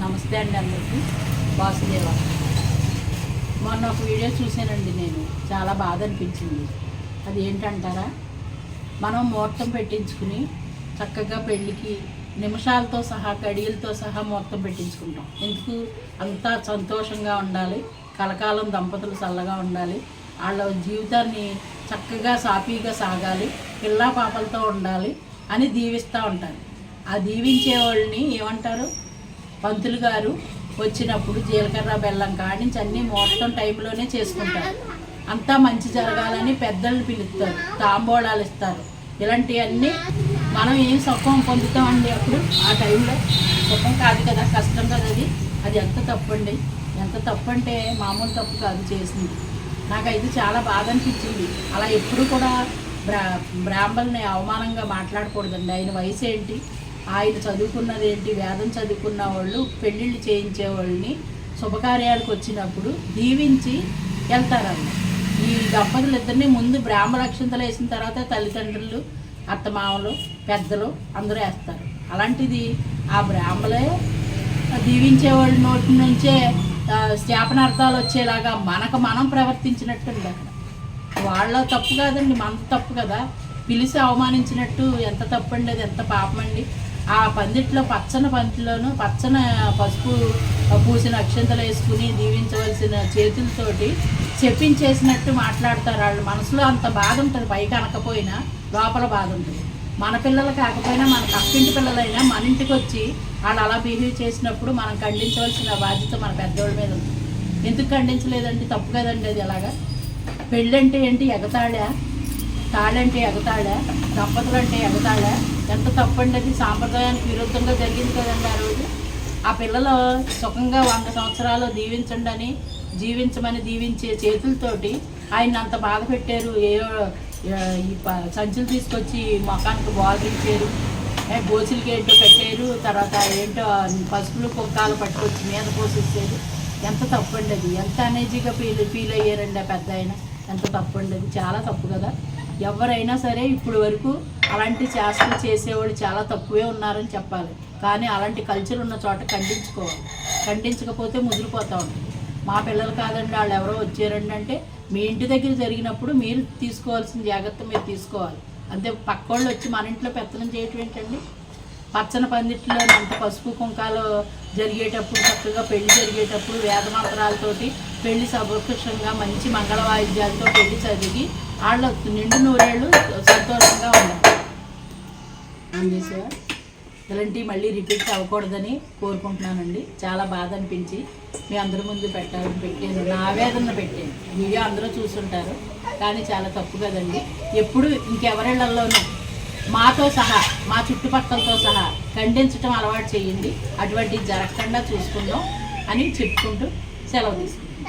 నమస్తే అండి అందరికీ. వాసుదేవ. మొన్న ఒక వీడియో చూశానండి, నేను చాలా బాధ అనిపించింది. అది ఏంటంటారా, మనం ముహూర్తం పెట్టించుకుని చక్కగా పెళ్ళికి నిమిషాలతో సహా గడియలతో సహా ముహూర్తం పెట్టించుకుంటాం. ఎందుకు? అంతా సంతోషంగా ఉండాలి, కలకాలం దంపతులు చల్లగా ఉండాలి, వాళ్ళ జీవితాన్ని చక్కగా సాఫీగా సాగాలి, పిల్లా పాపలతో ఉండాలి అని దీవిస్తూ ఉంటారు. ఆ దీవించే వాళ్ళని ఏమంటారు? పంతులు గారు వచ్చినప్పుడు జీలకర్ర బెల్లం కాడించి అన్నీ ముహూర్తం టైంలోనే చేసుకుంటారు. అంతా మంచి జరగాలని పెద్దలను పిలుస్తారు, తాంబూలాలు ఇస్తారు. ఇలాంటివన్నీ మనం ఏం సుఖం పొందుతామండి అప్పుడు ఆ టైంలో? సుఖం కాదు కదా, కష్టం కదా. అది ఎంత తప్పు అండి, ఎంత తప్పు అంటే మామూలు తప్పు కాదు చేసింది. నాకైతే చాలా బాధ అనిపించింది. అలా ఎప్పుడు కూడా బ్రాహ్మణుల్ని అవమానంగా మాట్లాడకూడదండి. ఆయన వయసు ఏంటి, ఆయన చదువుకున్నది ఏంటి, వేదం చదువుకున్న వాళ్ళు పెళ్ళిళ్ళు చేయించే వాళ్ళని శుభకార్యాలకు వచ్చినప్పుడు దీవించి వెళ్తారన్న. ఈ దంపతులు ఇద్దరిని ముందు బ్రాహ్మరక్షంతలు వేసిన తర్వాత తల్లిదండ్రులు, అత్తమామలు, పెద్దలు అందరూ వేస్తారు. అలాంటిది ఆ బ్రాహ్మలే దీవించే వాళ్ళ నోటి నుంచే శాపనార్థాలు వచ్చేలాగా మనం ప్రవర్తించినట్టుంది. అక్కడ వాళ్ళ తప్పు కాదండి, మన తప్పు కదా. పిలిచి అవమానించినట్టు ఎంత తప్పండి, అది ఎంత పాపమండి. ఆ పందిట్లో పచ్చని పందిట్లోనూ పచ్చని పసుపు పూసిన అక్షంతలు వేసుకుని దీవించవలసిన చేతులతోటి చెప్పించేసినట్టు మాట్లాడతారు. వాళ్ళు మనసులో అంత బాధ ఉంటుంది, పైకి అనకపోయినా లోపల బాధ ఉంటుంది. మన పిల్లలు కాకపోయినా మన పక్కింటి పిల్లలైనా మన ఇంటికి వచ్చి వాళ్ళు అలా బిహేవ్ చేసినప్పుడు మనం ఖండించవలసిన బాధ్యత మన పెద్దోళ్ళ మీద ఉంది. ఎందుకు ఖండించలేదండి? తప్పు కదండి అది. అలాగా పెళ్ళంటే ఏంటి, ఎగతాళా? తాళంటే ఎగతాళా? దంపతులు అంటే ఎగతాళా? ఎంత తప్పండి అది. సాంప్రదాయానికి విరుద్ధంగా జరిగింది కదండి ఆ రోజు. ఆ పిల్లలు సుఖంగా 100 సంవత్సరాలు దీవించండి అని జీవించమని దీవించే చేతులతోటి ఆయన అంత బాధ పెట్టారు. ఈ సంచులు తీసుకొచ్చి మొఖానికి బాధించారు, గోచులకి ఏంటో పెట్టారు, తర్వాత ఏంటో పసుపులు కుక్కాలు పట్టుకొచ్చి మీద పోసేసారు. ఎంత తప్పండి అది. ఎంత అనేజీగా ఫీల్ అయ్యారండి ఆ పెద్ద ఆయన. ఎంత తప్పండి అది, చాలా తప్పు కదా. ఎవరైనా సరే ఇప్పుడు వరకు అలాంటి చేష్టలు చేసేవాళ్ళు చాలా తక్కువే ఉన్నారని చెప్పాలి. కానీ అలాంటి కల్చర్ ఉన్న చోట ఖండించుకోవాలి. ఖండించకపోతే ముదిరిపోతూ ఉంటుంది. మా పిల్లలు కాదండి, వాళ్ళు ఎవరో వచ్చారండి అంటే మీ ఇంటి దగ్గర జరిగినప్పుడు మీరు తీసుకోవాల్సిన జాగ్రత్త మీరు తీసుకోవాలి. అంతే. పక్కోళ్ళు వచ్చి మన ఇంట్లో పెత్తనం చేయటం ఏంటండి? పచ్చని పందిట్లో అంత పసుపు కుంకాలు జరిగేటప్పుడు, చక్కగా పెళ్లి జరిగేటప్పుడు వేదమంత్రాలతోటి పెళ్లి సభృక్షంగా మంచి మంగళ వాయిద్యాలతో పెళ్లి చదివి వాళ్ళ నిండు నూరేళ్ళు సంతోషంగా ఉండాలి. అందేశ్వర. ఇలాంటివి మళ్ళీ రిపీట్ అవ్వకూడదని కోరుకుంటున్నానండి. చాలా బాధ అనిపించి మీ అందరి ముందు పెట్టాను. నా ఆవేదన పెట్టాను. వీడియో అందరూ చూస్తుంటారు, కానీ చాలా తప్పు కదండి. ఎప్పుడు ఇంకెవరిళ్లలోనూ మాతో సహా మా చుట్టుపక్కలతో సహా ఖండించడం అలవాటు చేయండి. అటువంటివి జరగకుండా చూసుకుందాం అని చెప్పుకుంటూ సెలవు తీసుకుంటాం.